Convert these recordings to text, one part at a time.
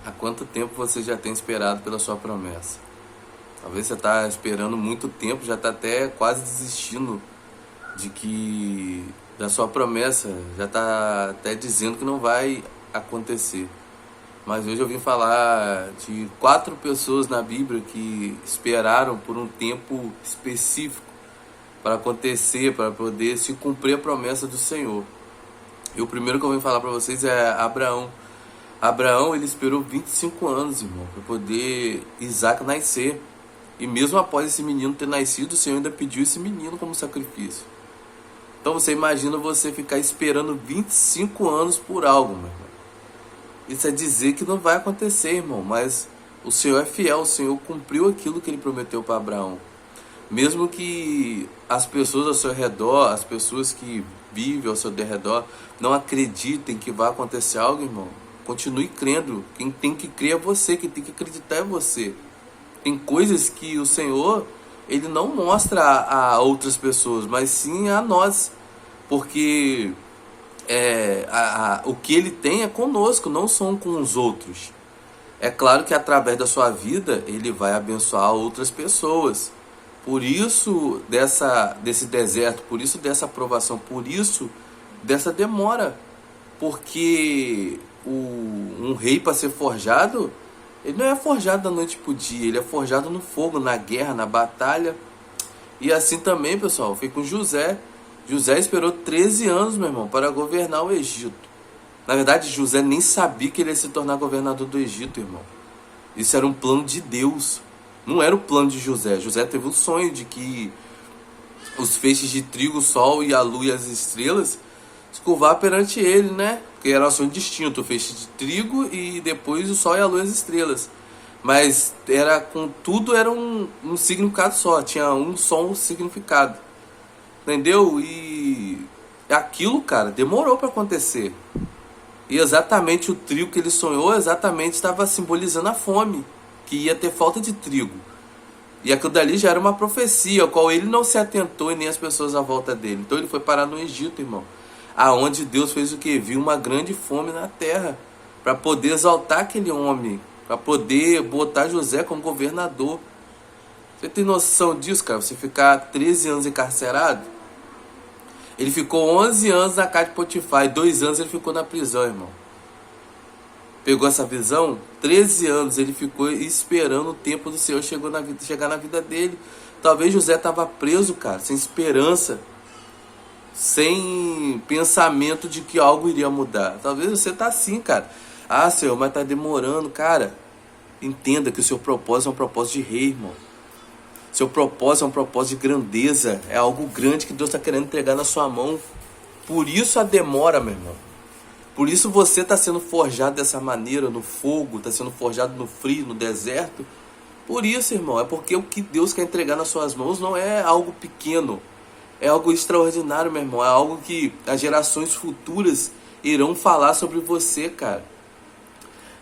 Há quanto tempo você já tem esperado pela sua promessa? Talvez você está esperando muito tempo, já está até quase desistindo de que da sua promessa, já está até dizendo que não vai acontecer. Mas hoje eu vim falar de 4 pessoas na Bíblia que esperaram por um tempo específico para acontecer, para poder se cumprir a promessa do Senhor. E o primeiro que eu vim falar para vocês é Abraão. Abraão, ele esperou 25 anos, irmão, para poder Isaac nascer. E mesmo após esse menino ter nascido, o Senhor ainda pediu esse menino como sacrifício. Então você imagina você ficar esperando 25 anos por algo, meu irmão. Isso é dizer que não vai acontecer, irmão, mas o Senhor é fiel, o Senhor cumpriu aquilo que ele prometeu para Abraão. Mesmo que as pessoas ao seu redor, as pessoas que vivem ao seu redor, não acreditem que vai acontecer algo, irmão, continue crendo. Quem tem que crer é você, quem tem que acreditar é você. Tem coisas que o Senhor, ele não mostra a outras pessoas, mas sim a nós. Porque o que ele tem é conosco, não são com os outros. É claro que através da sua vida, ele vai abençoar outras pessoas. Por isso desse deserto, por isso dessa aprovação, por isso dessa demora. Porque um rei, para ser forjado, ele não é forjado da noite para o dia, ele é forjado no fogo, na guerra, na batalha. E assim também, pessoal, foi com José. José esperou 13 anos, meu irmão, para governar o Egito. Na verdade, José nem sabia que ele ia se tornar governador do Egito, irmão. Isso era um plano de Deus. Não era o plano de José. José teve um sonho de que os feixes de trigo, o sol e a lua e as estrelas se curvar perante ele, né? Porque era um sonho distinto, o feixe de trigo e depois o sol e a lua e as estrelas. Mas tudo era um significado só, tinha um só um significado. Entendeu? E aquilo, cara, demorou para acontecer. E exatamente o trigo que ele sonhou, exatamente estava simbolizando a fome, que ia ter falta de trigo. E aquilo dali já era uma profecia, ao qual ele não se atentou e nem as pessoas à volta dele. Então ele foi parar no Egito, irmão. Aonde Deus fez o que? Viu uma grande fome na terra, para poder exaltar aquele homem, para poder botar José como governador. Você tem noção disso, cara? Você ficar 13 anos encarcerado? Ele ficou 11 anos na casa de Potifar e 2 anos ele ficou na prisão, irmão. Pegou essa visão? 13 anos ele ficou esperando o tempo do Senhor chegar na vida dele. Talvez José estava preso, cara, sem esperança, sem pensamento de que algo iria mudar. Talvez você tá assim, cara. Ah, Senhor, mas tá demorando, cara. Entenda que o seu propósito é um propósito de rei, irmão. Seu propósito é um propósito de grandeza. É algo grande que Deus está querendo entregar na sua mão. Por isso a demora, meu irmão. Por isso você está sendo forjado dessa maneira, no fogo, está sendo forjado no frio, no deserto. Por isso, irmão, é porque o que Deus quer entregar nas suas mãos não é algo pequeno. É algo extraordinário, meu irmão. É algo que as gerações futuras irão falar sobre você, cara.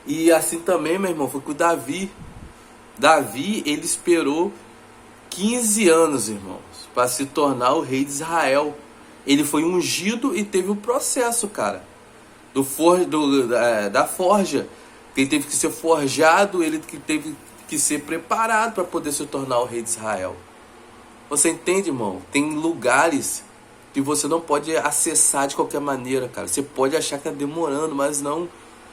E assim também, meu irmão, foi com o Davi. Davi, ele esperou 15 anos, irmãos, para se tornar o rei de Israel. Ele foi ungido e teve o processo, cara, da forja. Ele teve que ser forjado, ele teve que ser preparado para poder se tornar o rei de Israel. Você entende, irmão? Tem lugares que você não pode acessar de qualquer maneira, cara. Você pode achar que está demorando, mas não.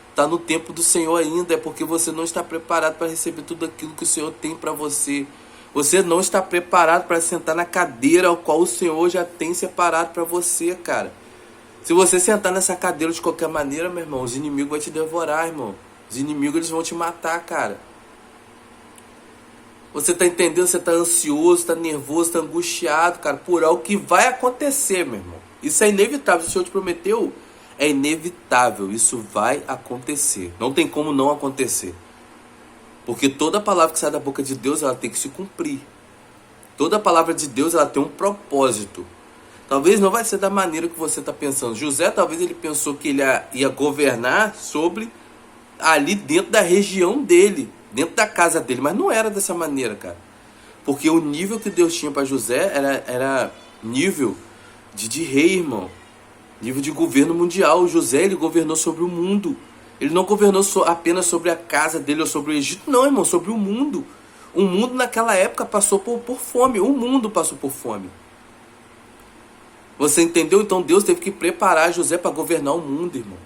Está no tempo do Senhor ainda. É porque você não está preparado para receber tudo aquilo que o Senhor tem para você. Você não está preparado para sentar na cadeira ao qual o Senhor já tem separado para você, cara. Se você sentar nessa cadeira de qualquer maneira, meu irmão, os inimigos vão te devorar, irmão. Os inimigos, eles vão te matar, cara. Você tá entendendo? Você tá ansioso, tá nervoso, tá angustiado, cara, por algo que vai acontecer, meu irmão. Isso é inevitável. Se o Senhor te prometeu, é inevitável. Isso vai acontecer. Não tem como não acontecer. Porque toda palavra que sai da boca de Deus, ela tem que se cumprir. Toda palavra de Deus, ela tem um propósito. Talvez não vai ser da maneira que você está pensando. José, talvez ele pensou que ele ia governar sobre ali dentro da região dele, dentro da casa dele. Mas não era dessa maneira, cara. Porque o nível que Deus tinha para José era nível de rei, irmão. Nível de governo mundial. José, ele governou sobre o mundo. Ele não governou apenas sobre a casa dele ou sobre o Egito, não, irmão, sobre o mundo. O mundo naquela época passou por fome. O mundo passou por fome. Você entendeu? Então Deus teve que preparar José para governar o mundo, irmão.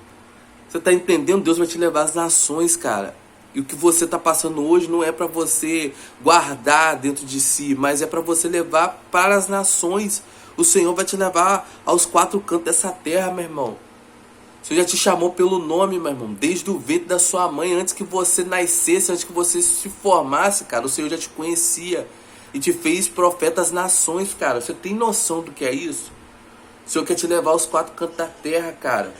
Você está entendendo? Deus vai te levar às nações, cara. E o que você está passando hoje não é para você guardar dentro de si, mas é para você levar para as nações. O Senhor vai te levar aos quatro cantos dessa terra, meu irmão. O Senhor já te chamou pelo nome, meu irmão. Desde o ventre da sua mãe, antes que você nascesse, antes que você se formasse, cara, o Senhor já te conhecia e te fez profeta às nações, cara. Você tem noção do que é isso? O Senhor quer te levar aos quatro cantos da terra, cara.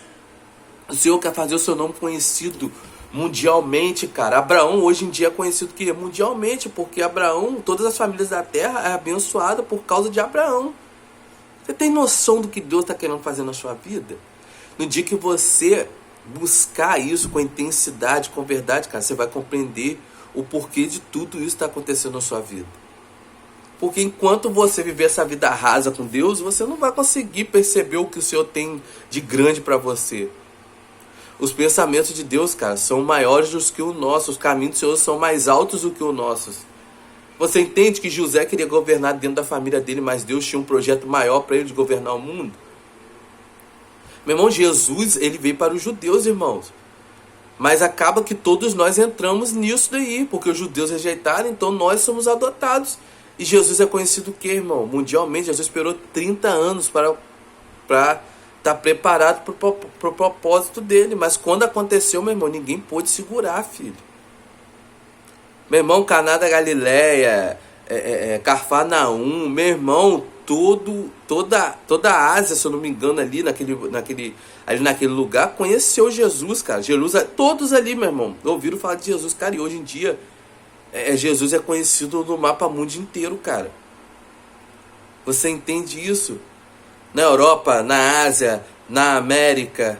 O Senhor quer fazer o seu nome conhecido mundialmente, cara. Abraão hoje em dia é conhecido que mundialmente, porque Abraão, todas as famílias da terra é abençoada por causa de Abraão. Você tem noção do que Deus está querendo fazer na sua vida? No dia que você buscar isso com intensidade, com verdade, cara, você vai compreender o porquê de tudo isso está acontecendo na sua vida. Porque enquanto você viver essa vida rasa com Deus, você não vai conseguir perceber o que o Senhor tem de grande para você. Os pensamentos de Deus, cara, são maiores do que os nossos. Os caminhos do Senhor são mais altos do que os nossos. Você entende que José queria governar dentro da família dele, mas Deus tinha um projeto maior para ele de governar o mundo? Meu irmão, Jesus, ele veio para os judeus, irmãos. Mas acaba que todos nós entramos nisso daí, porque os judeus rejeitaram, então nós somos adotados. E Jesus é conhecido o quê, irmão? Mundialmente, Jesus esperou 30 anos para estar preparado para o propósito dele. Mas quando aconteceu, meu irmão, ninguém pôde segurar, filho. Meu irmão, Caná da Galileia, Cafarnaum, meu irmão, toda a Ásia, se eu não me engano, ali naquele lugar, conheceu Jesus, cara. Jerusalém, todos ali, meu irmão, ouviram falar de Jesus, cara. E hoje em dia, Jesus é conhecido no mapa mundo inteiro, cara. Você entende isso? Na Europa, na Ásia, na América.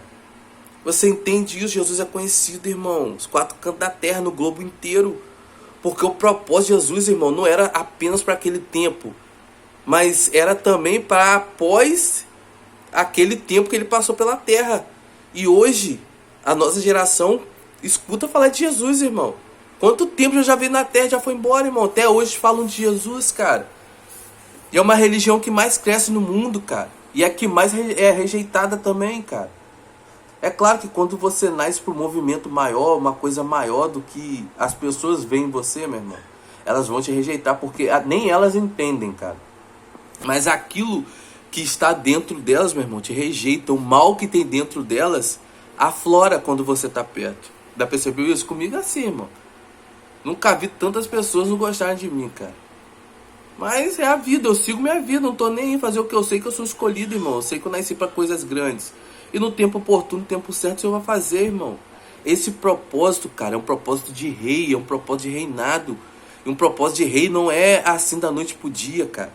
Você entende isso? Jesus é conhecido, irmão. Os quatro cantos da terra, no globo inteiro. Porque o propósito de Jesus, irmão, não era apenas para aquele tempo, mas era também para após aquele tempo que ele passou pela terra. E hoje, a nossa geração escuta falar de Jesus, irmão. Quanto tempo eu já vi na terra, já foi embora, irmão. Até hoje falam de Jesus, cara. E é uma religião que mais cresce no mundo, cara. E é a que mais é rejeitada também, cara. É claro que quando você nasce para um movimento maior, uma coisa maior do que as pessoas veem em você, meu irmão, elas vão te rejeitar, porque nem elas entendem, cara. Mas aquilo que está dentro delas, meu irmão, te rejeita. O mal que tem dentro delas aflora quando você está perto. Já percebeu isso? Comigo é assim, irmão. Nunca vi tantas pessoas não gostarem de mim, cara. Mas é a vida, eu sigo minha vida, não tô nem em fazer o que eu sei, que eu sou escolhido, irmão. Eu sei que eu nasci para coisas grandes. E no tempo oportuno, no tempo certo, o Senhor vai fazer, irmão. Esse propósito, cara, é um propósito de rei, é um propósito de reinado. E um propósito de rei não é assim da noite pro dia, cara.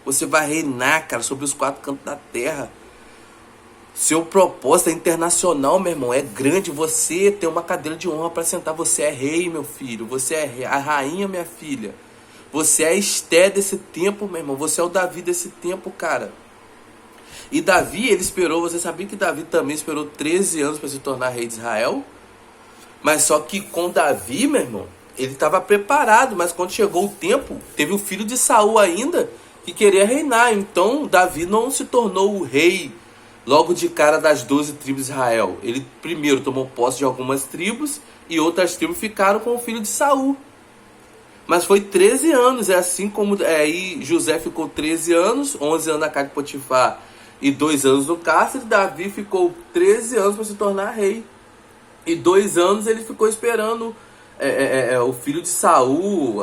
Você vai reinar, cara, sobre os quatro cantos da terra. Seu propósito é internacional, meu irmão, é grande. Você tem uma cadeira de honra para sentar. Você é rei, meu filho. Você é a rainha, minha filha. Você é a Esté desse tempo, meu irmão. Você é o Davi desse tempo, cara. E Davi, ele esperou, você sabia que Davi também esperou 13 anos para se tornar rei de Israel? Mas só que com Davi, meu irmão, ele estava preparado, mas quando chegou o tempo, teve o filho de Saul ainda, que queria reinar. Então Davi não se tornou o rei logo de cara das 12 tribos de Israel. Ele primeiro tomou posse de algumas tribos e outras tribos ficaram com o filho de Saul. Mas foi 13 anos, é assim como aí José ficou 13 anos, 11 anos na casa de Potifar e 2 anos no cárcere. Davi ficou 13 anos para se tornar rei. E 2 anos ele ficou esperando o filho de Saul,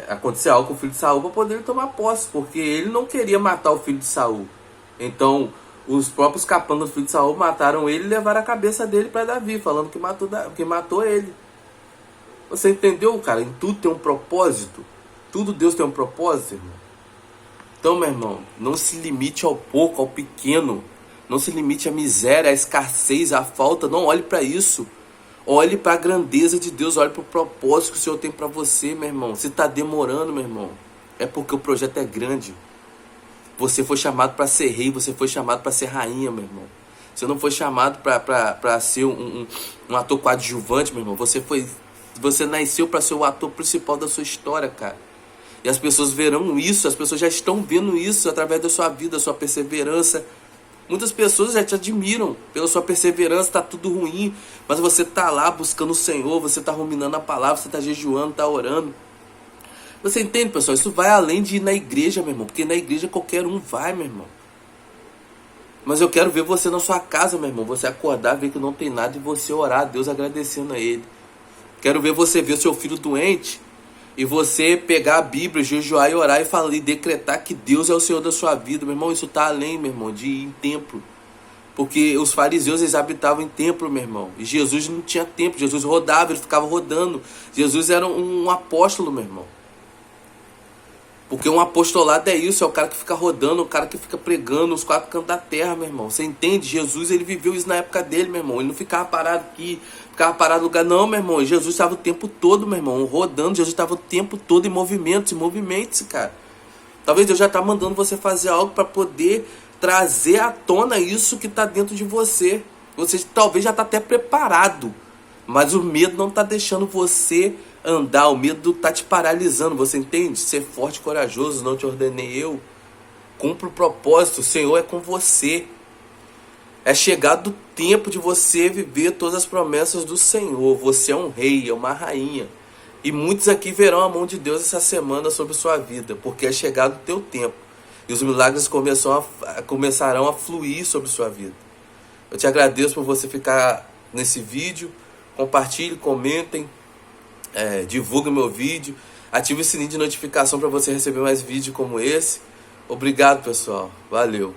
acontecer algo com o filho de Saul para poder tomar posse, porque ele não queria matar o filho de Saul. Então, os próprios capangas do filho de Saul mataram ele e levaram a cabeça dele para Davi, falando que matou ele. Você entendeu, cara? Em tudo tem um propósito. Tudo Deus tem um propósito, irmão. Então, meu irmão, não se limite ao pouco, ao pequeno. Não se limite à miséria, à escassez, à falta. Não olhe para isso. Olhe para a grandeza de Deus. Olhe para o propósito que o Senhor tem para você, meu irmão. Se está demorando, meu irmão, é porque o projeto é grande. Você foi chamado para ser rei. Você foi chamado para ser rainha, meu irmão. Você não foi chamado para ser um ator coadjuvante, meu irmão. Você nasceu para ser o ator principal da sua história, cara. E as pessoas verão isso, as pessoas já estão vendo isso através da sua vida, da sua perseverança. Muitas pessoas já te admiram pela sua perseverança, tá tudo ruim, mas você tá lá buscando o Senhor, você tá ruminando a palavra, você tá jejuando, tá orando. Você entende, pessoal? Isso vai além de ir na igreja, meu irmão, porque na igreja qualquer um vai, meu irmão. Mas eu quero ver você na sua casa, meu irmão, você acordar, ver que não tem nada e você orar a Deus agradecendo a Ele. Quero ver você ver seu filho doente e você pegar a Bíblia, jejuar e orar e falar e decretar que Deus é o Senhor da sua vida. Meu irmão, isso está além, meu irmão, de ir em templo. Porque os fariseus, eles habitavam em templo, meu irmão. E Jesus não tinha templo, Jesus rodava, ele ficava rodando. Jesus era um apóstolo, meu irmão. Porque um apostolado é isso, é o cara que fica rodando, o cara que fica pregando os quatro cantos da terra, meu irmão. Você entende? Jesus, ele viveu isso na época dele, meu irmão. Ele não ficava parado aqui, ficava parado no lugar. Não, meu irmão. Jesus estava o tempo todo, meu irmão, rodando. Jesus estava o tempo todo em movimentos, cara. Talvez Deus já está mandando você fazer algo para poder trazer à tona isso que está dentro de você. Você talvez já está até preparado, mas o medo não está deixando você andar, o medo está te paralisando, você entende? Ser forte e corajoso, não te ordenei eu. Cumpra o propósito, o Senhor é com você. É chegado o tempo de você viver todas as promessas do Senhor. Você é um rei, é uma rainha. E muitos aqui verão a mão de Deus essa semana sobre sua vida, porque é chegado o teu tempo. E os milagres começarão a fluir sobre sua vida. Eu te agradeço por você ficar nesse vídeo. Compartilhe, comentem. Divulga meu vídeo, ative o sininho de notificação para você receber mais vídeos como esse. Obrigado, pessoal. Valeu.